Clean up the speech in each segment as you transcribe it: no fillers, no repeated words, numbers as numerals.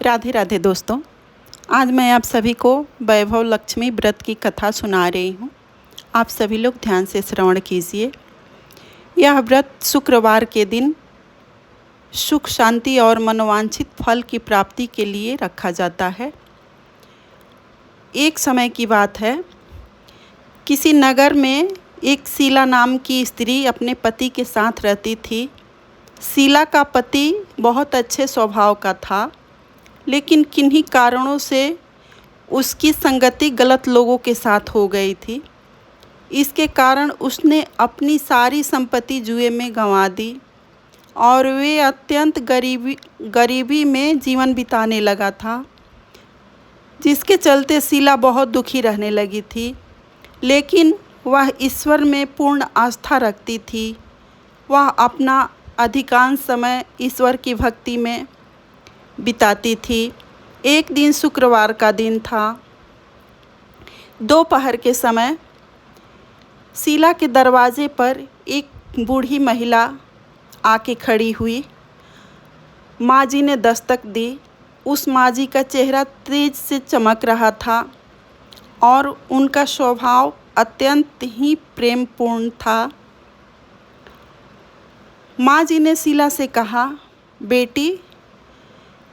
राधे राधे दोस्तों। आज मैं आप सभी को वैभव लक्ष्मी व्रत की कथा सुना रही हूँ। आप सभी लोग ध्यान से श्रवण कीजिए। यह व्रत शुक्रवार के दिन सुख शांति और मनोवांछित फल की प्राप्ति के लिए रखा जाता है। एक समय की बात है, किसी नगर में एक शीला नाम की स्त्री अपने पति के साथ रहती थी। शीला का पति बहुत अच्छे स्वभाव का था, लेकिन किन्हीं कारणों से उसकी संगति गलत लोगों के साथ हो गई थी। इसके कारण उसने अपनी सारी संपत्ति जुए में गंवा दी और वे अत्यंत गरीबी में जीवन बिताने लगा था, जिसके चलते शीला बहुत दुखी रहने लगी थी। लेकिन वह ईश्वर में पूर्ण आस्था रखती थी। वह अपना अधिकांश समय ईश्वर की भक्ति में बिताती थी। एक दिन शुक्रवार का दिन था। दोपहर के समय शीला के दरवाजे पर एक बूढ़ी महिला आके खड़ी हुई। माँ जी ने दस्तक दी। उस माँ जी का चेहरा तेज से चमक रहा था और उनका स्वभाव अत्यंत ही प्रेमपूर्ण था। माँ जी ने शीला से कहा, बेटी,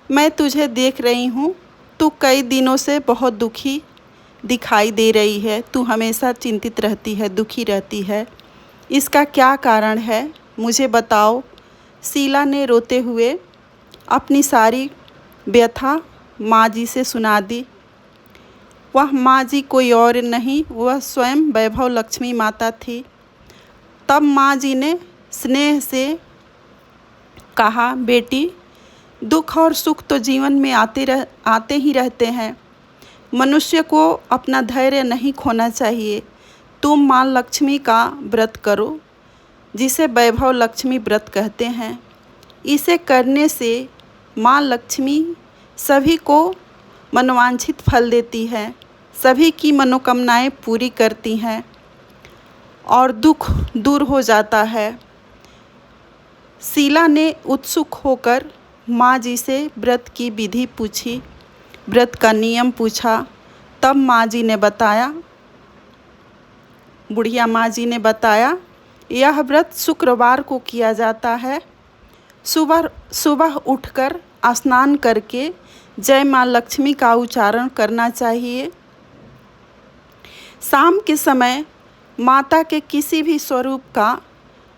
मैं तुझे देख रही हूँ, तू कई दिनों से बहुत दुखी दिखाई दे रही है। तू हमेशा चिंतित रहती है, दुखी रहती है। इसका क्या कारण है, मुझे बताओ। शीला ने रोते हुए अपनी सारी व्यथा माँ जी से सुना दी। वह माँ जी कोई और नहीं, वह स्वयं वैभव लक्ष्मी माता थी। तब माँ जी ने स्नेह से कहा, बेटी, दुख और सुख तो जीवन में आते ही रहते हैं। मनुष्य को अपना धैर्य नहीं खोना चाहिए। तुम माँ लक्ष्मी का व्रत करो, जिसे वैभव लक्ष्मी व्रत कहते हैं। इसे करने से माँ लक्ष्मी सभी को मनोवांछित फल देती है, सभी की मनोकामनाएं पूरी करती हैं और दुख दूर हो जाता है। शीला ने उत्सुक होकर माँ जी से व्रत की विधि पूछी, व्रत का नियम पूछा। तब माँ जी ने बताया, बुढ़िया माँ जी ने बताया, यह व्रत शुक्रवार को किया जाता है। सुबह उठकर स्नान करके जय माँ लक्ष्मी का उच्चारण करना चाहिए। शाम के समय माता के किसी भी स्वरूप का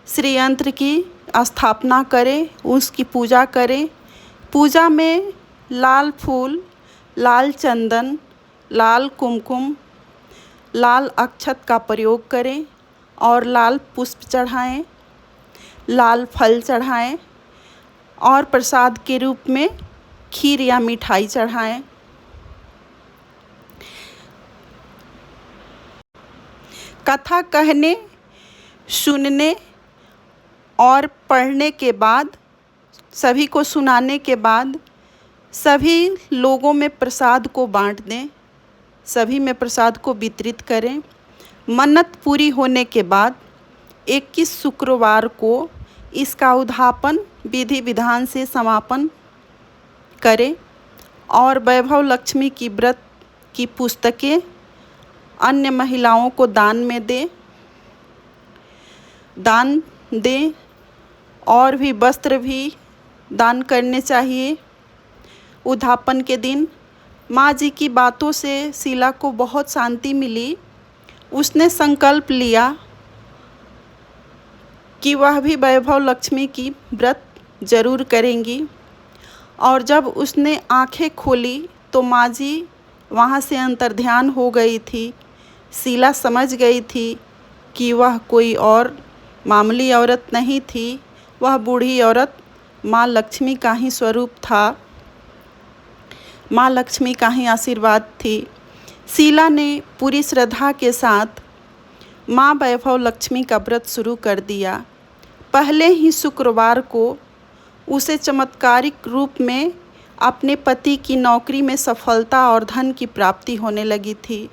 श्रीयंत्र की स्थापना करें, उसकी पूजा करें। पूजा में लाल फूल, लाल चंदन, लाल कुमकुम, लाल अक्षत का प्रयोग करें और लाल पुष्प चढ़ाएं, लाल फल चढ़ाएं और प्रसाद के रूप में खीर या मिठाई चढ़ाएं। कथा कहने, सुनने और पढ़ने के बाद, सभी को सुनाने के बाद सभी लोगों में प्रसाद को बांट दें, सभी में प्रसाद को वितरित करें। मन्नत पूरी होने के बाद 21 शुक्रवार को इसका उद्यापन विधि विधान से समापन करें और वैभव लक्ष्मी की व्रत की पुस्तकें अन्य महिलाओं को दान दें और भी वस्त्र भी दान करने चाहिए। उद्यापन के दिन माँ जी की बातों से शीला को बहुत शांति मिली। उसने संकल्प लिया कि वह भी वैभव लक्ष्मी की व्रत जरूर करेंगी। और जब उसने आंखें खोली तो माँ जी वहाँ से अंतर्ध्यान हो गई थी। शीला समझ गई थी कि वह कोई और मामूली औरत नहीं थी, वह बूढ़ी औरत माँ लक्ष्मी का ही स्वरूप था, माँ लक्ष्मी का ही आशीर्वाद थी। शीला ने पूरी श्रद्धा के साथ माँ वैभव लक्ष्मी का व्रत शुरू कर दिया। पहले ही शुक्रवार को उसे चमत्कारिक रूप में अपने पति की नौकरी में सफलता और धन की प्राप्ति होने लगी थी।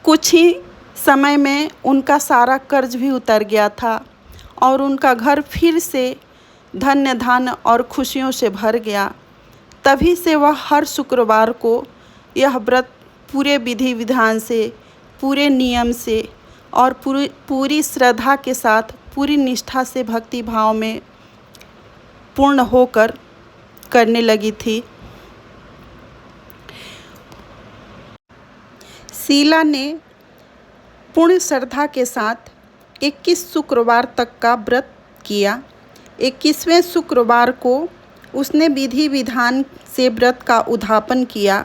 कुछ ही समय में उनका सारा कर्ज भी उतर गया था और उनका घर फिर से धन्य धन और खुशियों से भर गया। तभी से वह हर शुक्रवार को यह व्रत पूरे विधि विधान से, पूरे नियम से और पूरी श्रद्धा के साथ, पूरी निष्ठा से, भक्ति भाव में पूर्ण होकर करने लगी थी। शीला ने पूर्ण श्रद्धा के साथ 21 शुक्रवार तक का व्रत किया। 21वें शुक्रवार को उसने विधि विधान से व्रत का उद्यापन किया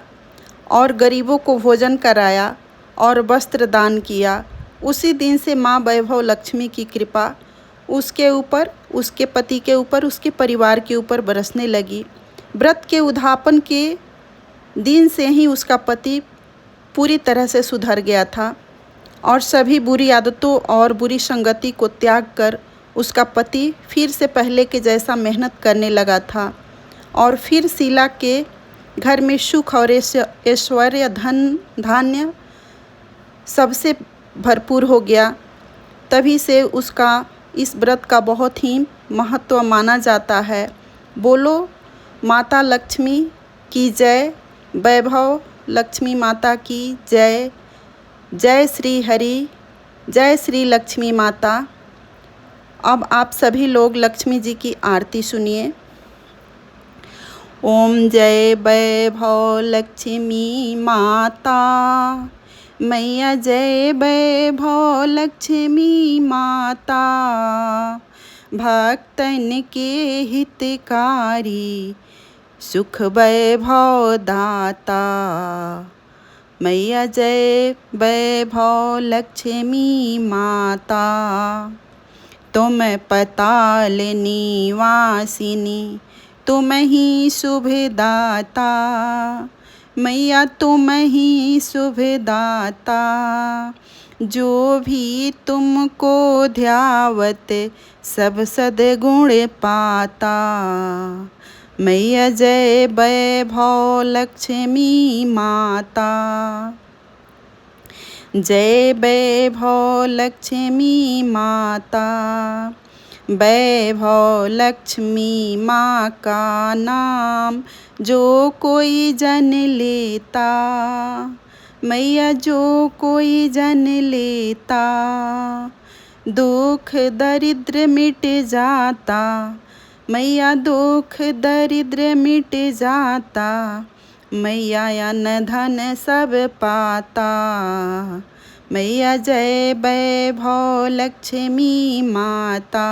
और गरीबों को भोजन कराया और वस्त्र दान किया। उसी दिन से माँ वैभव लक्ष्मी की कृपा उसके ऊपर, उसके पति के ऊपर, उसके परिवार के ऊपर बरसने लगी। व्रत के उद्यापन के दिन से ही उसका पति पूरी तरह से सुधर गया था और सभी बुरी आदतों और बुरी संगति को त्याग कर उसका पति फिर से पहले के जैसा मेहनत करने लगा था और फिर शीला के घर में सुख और ऐश्वर्य, धन धान्य सबसे भरपूर हो गया। तभी से उसका इस व्रत का बहुत ही महत्व माना जाता है। बोलो माता लक्ष्मी की जय, वैभव लक्ष्मी माता की जय। जय श्री हरि, जय श्री लक्ष्मी माता। अब आप सभी लोग लक्ष्मी जी की आरती सुनिए। ओम जय वैभव लक्ष्मी माता, मैया जय वैभव लक्ष्मी माता। भक्तन के हितकारी, सुख वैभव दाता। मैया जय वैभव लक्ष्मी माता। तुम पताल निवासिनी, तुम ही शुभदाता। मैया तुम ही शुभदाता। जो भी तुमको ध्यावत, सब सद्गुण पाता। मैया जय वैभव लक्ष्मी माता। जय वैभव लक्ष्मी माता। वैभव लक्ष्मी माँ का नाम जो कोई जन लेता। मैया जो कोई जन लेता, दुख दरिद्र मिट जाता। मैया दुख दरिद्र मिट जाता। मैया अन्न धन सब पाता। मैया जय वैभव लक्ष्मी माता।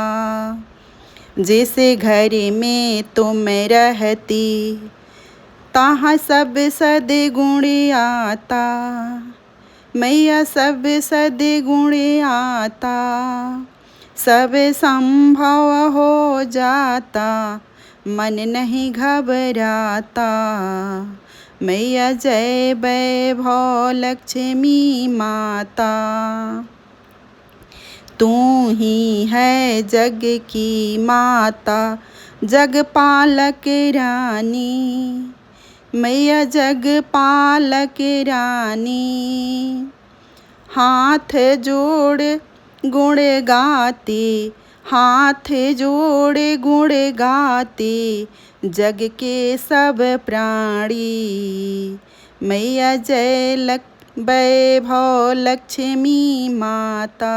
जैसे घर में तुम रहती, तहाँ सब सद्गुण आता। मैया सब सद्गुण आता। सब संभव हो जाता, मन नहीं घबराता। मैया जय वैभव लक्ष्मी माता। तू ही है जग की माता, जग पालक रानी। मैया जग पालक रानी। हाथ जोड़ गुण गाते, हाथ जोड़ गुण गाते, जग के सब प्राणी। मैया जय वैभव लक्ष्मी माता।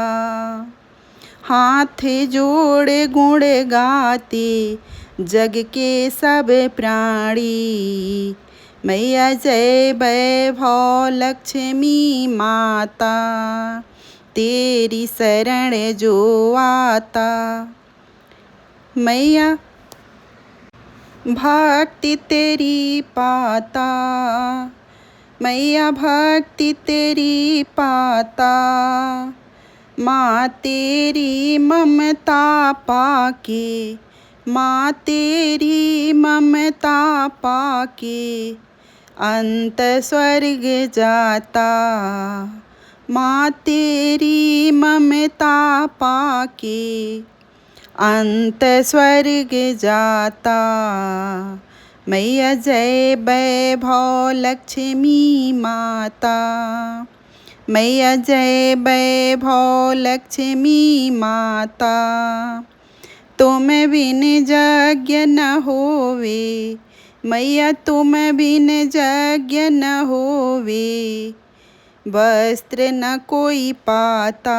हाथ जोड़ गुण गाते, जग के सब प्राणी। मैया जय वैभव लक्ष्मी माता। तेरी शरण जो आता, मैया भक्ति तेरी पाता। मैया भक्ति तेरी पाता। माँ तेरी ममता पाके, माँ तेरी ममता पाके, अंत स्वर्ग जाता। माँ तेरी ममता पाके, अंत स्वर्ग जाता। मैया जय वैभव लक्ष्मी माता। मैया जय वैभव लक्ष्मी माता। तुम बिन यज्ञ न होवे, मैया तुम बिन यज्ञ न होवे, वस्त्र न कोई पाता,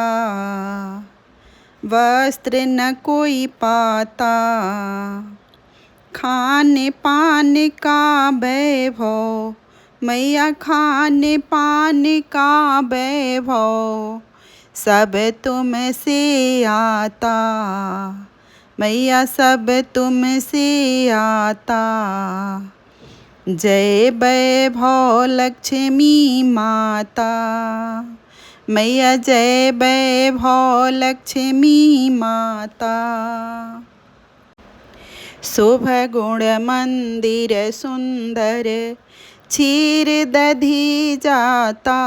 वस्त्र न कोई पाता। खान पान का वैभव, मैया खान पान का वैभव, सब तुम से आता, मैया सब तुम से आता। जय वैभव लक्ष्मी माता, मैया जय वैभव लक्ष्मी माता। शोभ गुण मंदिर सुंदर, क्षीर दधी जाता,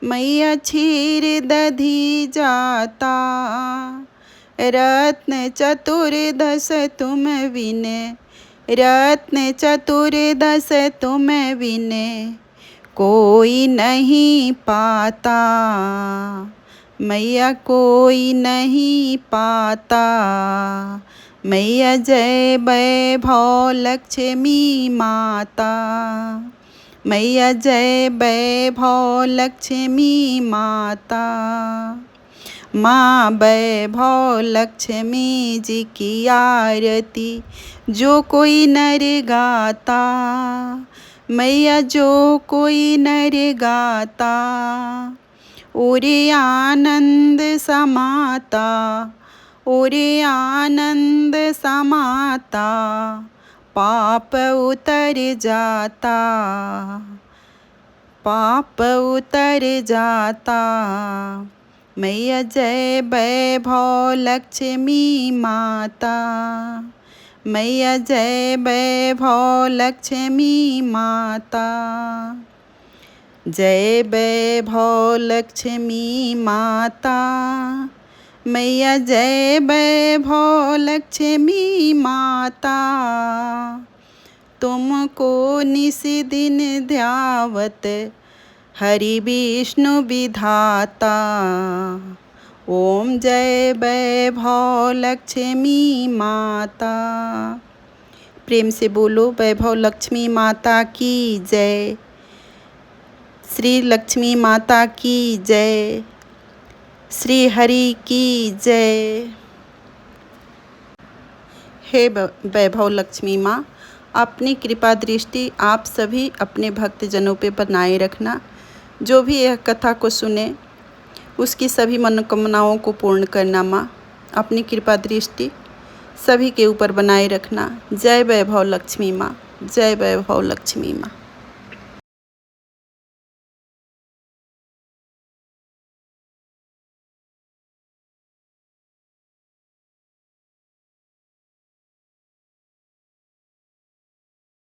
मैया क्षीर दधी जाता। रत्न चतुर्दश तुम बिन, रत्न चतुर्दश तुम बिन कोई नहीं पाता, मैया कोई नहीं पाता। मैया जय वैभव लक्ष्मी माता, मैया जय वैभव लक्ष्मी माता। माँ वैभव लक्ष्मी जी की आरती जो कोई नर गाता, मैया जो कोई नर गाता, उरे आनंद समाता, उरे आनंद समाता। पाप उतर जाता, पाप उतर जाता। मैया जय वैभव लक्ष्मी माता, मैया जय वैभव लक्ष्मी माता। जय वैभव लक्ष्मी माता, मैया जय वैभव लक्ष्मी माता। तुमको निस दिन ध्यावत हरि विष्णु विधाता। ओम जय वैभव लक्ष्मी माता। प्रेम से बोलो वैभव लक्ष्मी माता की जय, श्री लक्ष्मी माता की जय, श्री हरि की जय। हे वैभव लक्ष्मी माँ, अपनी कृपा दृष्टि आप सभी अपने भक्तजनों पे बनाए रखना। जो भी यह कथा को सुने उसकी सभी मनोकामनाओं को पूर्ण करना माँ। अपनी कृपा दृष्टि सभी के ऊपर बनाए रखना। जय वैभव लक्ष्मी माँ, जय वैभव लक्ष्मी माँ।